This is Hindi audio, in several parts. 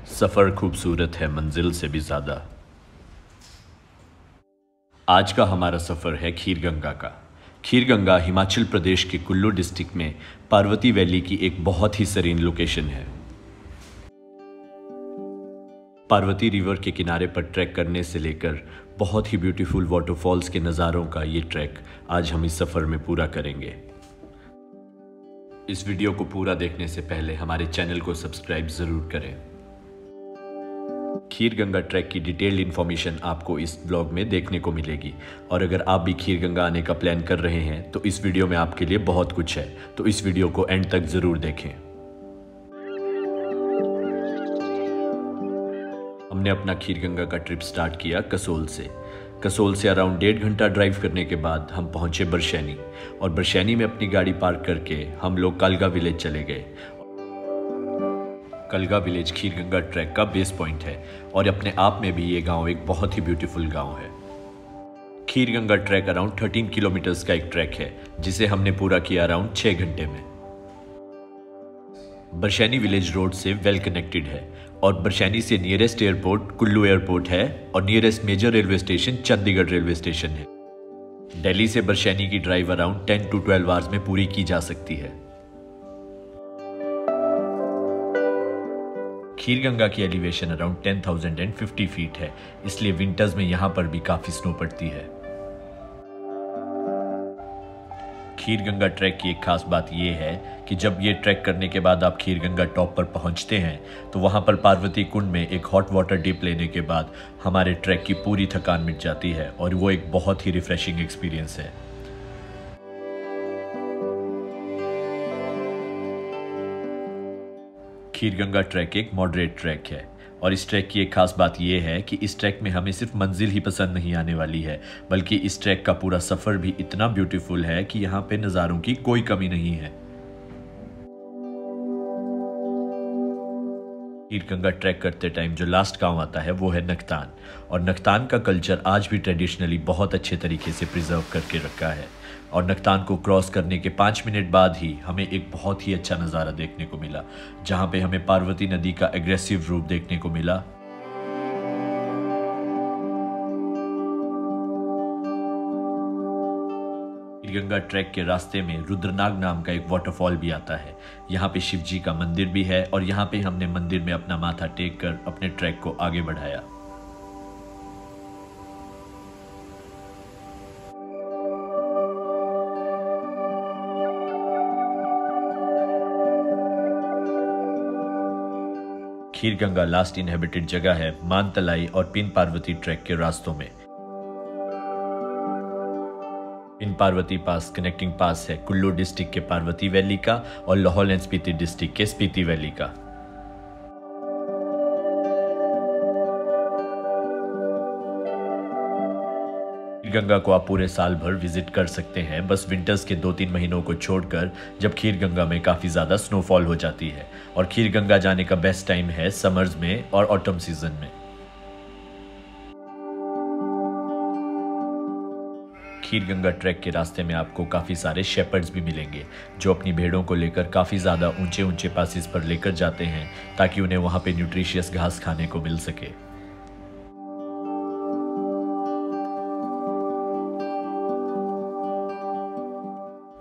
सफ़र खूबसूरत है मंजिल से भी ज़्यादा। आज का हमारा सफ़र है खीरगंगा का। खीरगंगा हिमाचल प्रदेश के कुल्लू डिस्ट्रिक्ट में पार्वती वैली की एक बहुत ही सीरीन लोकेशन है। पार्वती रिवर के किनारे पर ट्रैक करने से लेकर बहुत ही ब्यूटीफुल वाटरफॉल्स के नज़ारों का ये ट्रैक आज हम इस सफ़र में पूरा करेंगे। इस वीडियो को पूरा देखने से पहले हमारे चैनल को सब्सक्राइब ज़रूर करें। खीरगंगा ट्रैक की डिटेल्ड इन्फॉर्मेशन आपको इस ब्लॉग में देखने को मिलेगी और अगर आप भी खीरगंगा आने का प्लान कर रहे हैं तो इस वीडियो में आपके लिए बहुत कुछ है, तो इस वीडियो को एंड तक ज़रूर देखें। हमने अपना खीरगंगा का ट्रिप स्टार्ट किया कसोल से अराउंड 1.5 घंटा ड्राइव करने के बाद हम पहुंचे बरशैनी और बरशैनी में अपनी गाड़ी पार्क करके हम लोग कलगा विलेज चले गए। कलगा विलेज खीरगंगा ट्रैक का बेस पॉइंट है और अपने आप में भी ये गांव एक बहुत ही ब्यूटीफुल गांव है। खीरगंगा ट्रैक अराउंड 13 किलोमीटर्स का एक ट्रैक है जिसे हमने पूरा किया अराउंड 6 घंटे में। बरशैनी विलेज रोड से वेल कनेक्टेड है और बरशैनी से नियरेस्ट एयरपोर्ट कुल्लू एयरपोर्ट है और nearest major railway station Chandigarh railway station है। दिल्ली से बरशैनी की ड्राइव अराउंड 10 to 12 आवर्स में पूरी की जा सकती है। खीरगंगा की एलिवेशन अराउंड 10,050 फीट है, इसलिए विंटर्स में यहाँ पर भी काफ़ी स्नो पड़ती है। खीरगंगा ट्रैक की एक खास बात यह है कि जब ये ट्रैक करने के बाद आप खीरगंगा टॉप पर पहुँचते हैं तो वहाँ पर पार्वती कुंड में एक हॉट वाटर डिप लेने के बाद हमारे ट्रैक की पूरी थकान मिट जाती है और वो एक बहुत ही रिफ्रेशिंग एक्सपीरियंस है। खीरगंगा ट्रैक एक मॉडरेट ट्रैक है और इस ट्रैक की एक खास बात यह है कि इस ट्रैक में हमें सिर्फ मंजिल ही पसंद नहीं आने वाली है, बल्कि इस ट्रैक का पूरा सफ़र भी इतना ब्यूटीफुल है कि यहाँ पे नज़ारों की कोई कमी नहीं है। खीरगंगा ट्रैक करते टाइम जो लास्ट गांव आता है वो है नखतान और नखतान का कल्चर आज भी ट्रेडिशनली बहुत अच्छे तरीके से प्रिजर्व करके रखा है और नखतान को क्रॉस करने के 5 मिनट बाद ही हमें एक बहुत ही अच्छा नज़ारा देखने को मिला जहां पे हमें पार्वती नदी का एग्रेसिव रूप देखने को मिला। खीरगंगा ट्रैक के रास्ते में रुद्रनाग नाम का एक वाटरफॉल भी आता है। यहाँ पे शिव जी का मंदिर भी है और यहाँ पे हमने मंदिर में अपना माथा टेक कर अपने ट्रैक को आगे बढ़ाया। खीरगंगा लास्ट इनहेबिटेड जगह है मानतलाई और पिन पार्वती ट्रैक के रास्तों में। पिन पार्वती पास कनेक्टिंग पास है कुल्लू डिस्ट्रिक्ट के पार्वती वैली का और लाहौल एंड स्पीति डिस्ट्रिक्ट के स्पीति वैली का। खीरगंगा को आप पूरे साल भर विजिट कर सकते हैं, बस विंटर्स के 2-3 महीनों को छोड़कर जब खीरगंगा में काफ़ी ज़्यादा स्नोफॉल हो जाती है और खीरगंगा जाने का बेस्ट टाइम है समर्स में और ऑटम सीजन में। खीरगंगा ट्रैक के रास्ते में आपको काफ़ी सारे शेपर्ड्स भी मिलेंगे जो अपनी भेड़ों को लेकर काफ़ी ज़्यादा ऊंचे ऊंचे पासेस पर लेकर जाते हैं ताकि उन्हें वहाँ पे न्यूट्रिशियस घास खाने को मिल सके।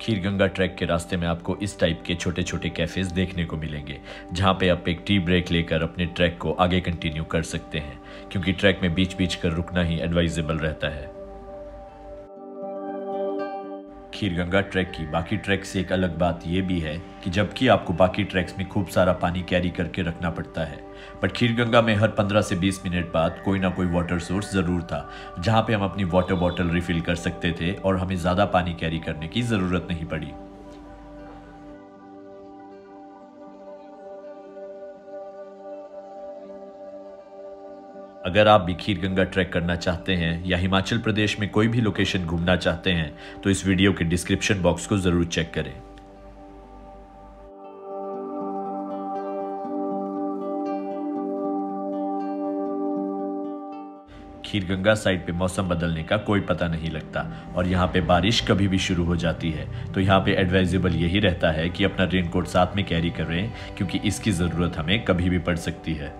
खीरगंगा ट्रैक के रास्ते में आपको इस टाइप के छोटे छोटे कैफ़ेज़ देखने को मिलेंगे जहाँ पे आप एक टी ब्रेक लेकर अपने ट्रैक को आगे कंटिन्यू कर सकते हैं, क्योंकि ट्रैक में बीच बीच कर रुकना ही एडवाइजेबल रहता है। खीरगंगा ट्रैक की बाकी ट्रैक से एक अलग बात यह भी है कि जबकि आपको बाकी ट्रैक्स में खूब सारा पानी कैरी करके रखना पड़ता है, बट खीरगंगा में हर 15 से 20 मिनट बाद कोई ना कोई वाटर सोर्स ज़रूर था जहां पे हम अपनी वाटर बॉटल रिफिल कर सकते थे और हमें ज़्यादा पानी कैरी करने की ज़रूरत नहीं पड़ी। अगर आप भी खीरगंगा ट्रैक करना चाहते हैं या हिमाचल प्रदेश में कोई भी लोकेशन घूमना चाहते हैं तो इस वीडियो के डिस्क्रिप्शन बॉक्स को ज़रूर चेक करें। खीरगंगा साइड पे मौसम बदलने का कोई पता नहीं लगता और यहाँ पे बारिश कभी भी शुरू हो जाती है, तो यहाँ पे एडवाइजेबल यही रहता है कि अपना रेनकोट साथ में कैरी करें क्योंकि इसकी ज़रूरत हमें कभी भी पड़ सकती है।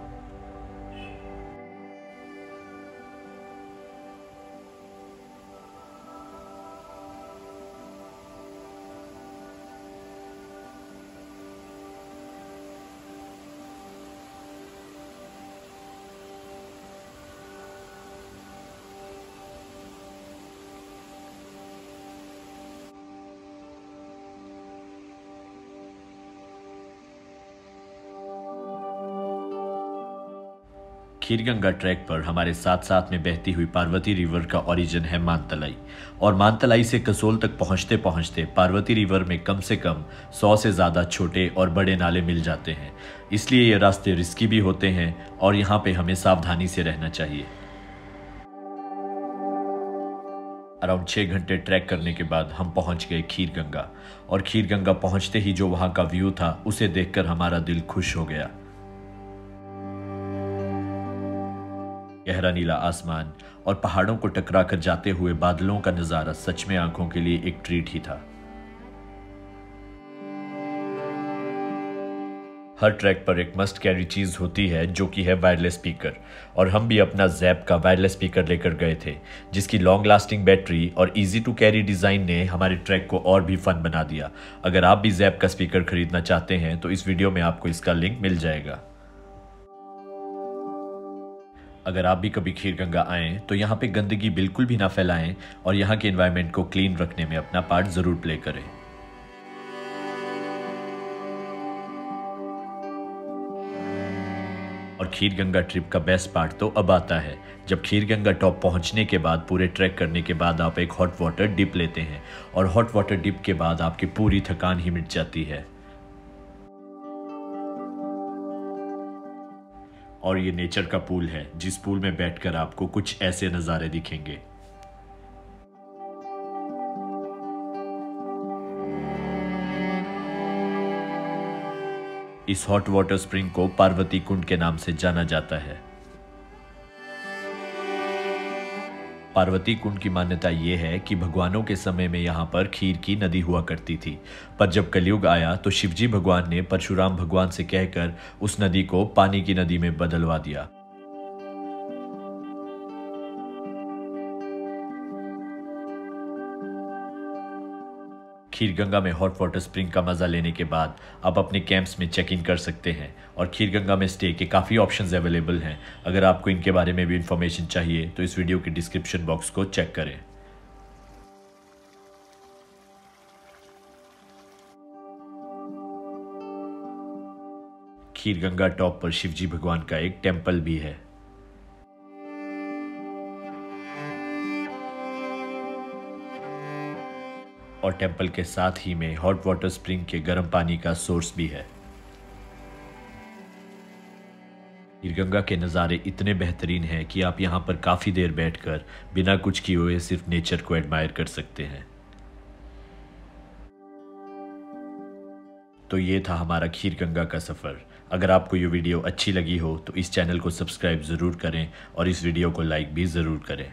खीरगंगा ट्रैक पर हमारे साथ साथ में बहती हुई पार्वती रिवर का ओरिजिन है मानतलाई, और मानतलाई से कसोल तक पहुंचते पहुंचते पार्वती रिवर में कम से कम 100 से ज़्यादा छोटे और बड़े नाले मिल जाते हैं। इसलिए ये रास्ते रिस्की भी होते हैं और यहाँ पे हमें सावधानी से रहना चाहिए। अराउंड 6 घंटे ट्रैक करने के बाद हम पहुंच गए खीरगंगा, और खीरगंगा पहुंचते ही जो वहां का व्यू था उसे देखकर हमारा दिल खुश हो गया। गहरा नीला आसमान और पहाड़ों को टकरा कर जाते हुए बादलों का नजारा सच में आंखों के लिए एक ट्रीट ही था। हर ट्रैक पर एक मस्ट कैरी चीज होती है जो कि है वायरलेस स्पीकर, और हम भी अपना ज़ैप का वायरलेस स्पीकर लेकर गए थे, जिसकी लॉन्ग लास्टिंग बैटरी और इजी टू कैरी डिज़ाइन ने हमारे ट्रैक को और भी फन बना दिया। अगर आप भी ज़ैप का स्पीकर खरीदना चाहते हैं तो इस वीडियो में आपको इसका लिंक मिल जाएगा। अगर आप भी कभी खीरगंगा आएँ तो यहाँ पे गंदगी बिल्कुल भी ना फैलाएं और यहाँ के एनवायरनमेंट को क्लीन रखने में अपना पार्ट ज़रूर प्ले करें। और खीरगंगा ट्रिप का बेस्ट पार्ट तो अब आता है, जब खीरगंगा टॉप पहुंचने के बाद पूरे ट्रैक करने के बाद आप एक हॉट वाटर डिप लेते हैं, और हॉट वाटर डिप के बाद आपकी पूरी थकान ही मिट जाती है। और ये नेचर का पूल है, जिस पूल में बैठकर आपको कुछ ऐसे नज़ारे दिखेंगे। इस हॉट वाटर स्प्रिंग को पार्वती कुंड के नाम से जाना जाता है। पार्वती कुंड की मान्यता यह है कि भगवानों के समय में यहाँ पर खीर की नदी हुआ करती थी, पर जब कलयुग आया तो शिवजी भगवान ने परशुराम भगवान से कहकर उस नदी को पानी की नदी में बदलवा दिया। खीरगंगा में हॉट वाटर स्प्रिंग का मज़ा लेने के बाद आप अपने कैंप्स में चेक इन कर सकते हैं, और खीरगंगा में स्टे के काफ़ी ऑप्शंस अवेलेबल हैं। अगर आपको इनके बारे में भी इंफॉर्मेशन चाहिए तो इस वीडियो के डिस्क्रिप्शन बॉक्स को चेक करें। खीरगंगा टॉप पर शिवजी भगवान का एक टेम्पल भी है, और टेंपल के साथ ही में हॉट वाटर स्प्रिंग के गर्म पानी का सोर्स भी है। खीरगंगा के नज़ारे इतने बेहतरीन हैं कि आप यहाँ पर काफ़ी देर बैठकर बिना कुछ किए हुए सिर्फ नेचर को एडमायर कर सकते हैं। तो ये था हमारा खीरगंगा का सफ़र। अगर आपको ये वीडियो अच्छी लगी हो तो इस चैनल को सब्सक्राइब ज़रूर करें और इस वीडियो को लाइक भी ज़रूर करें।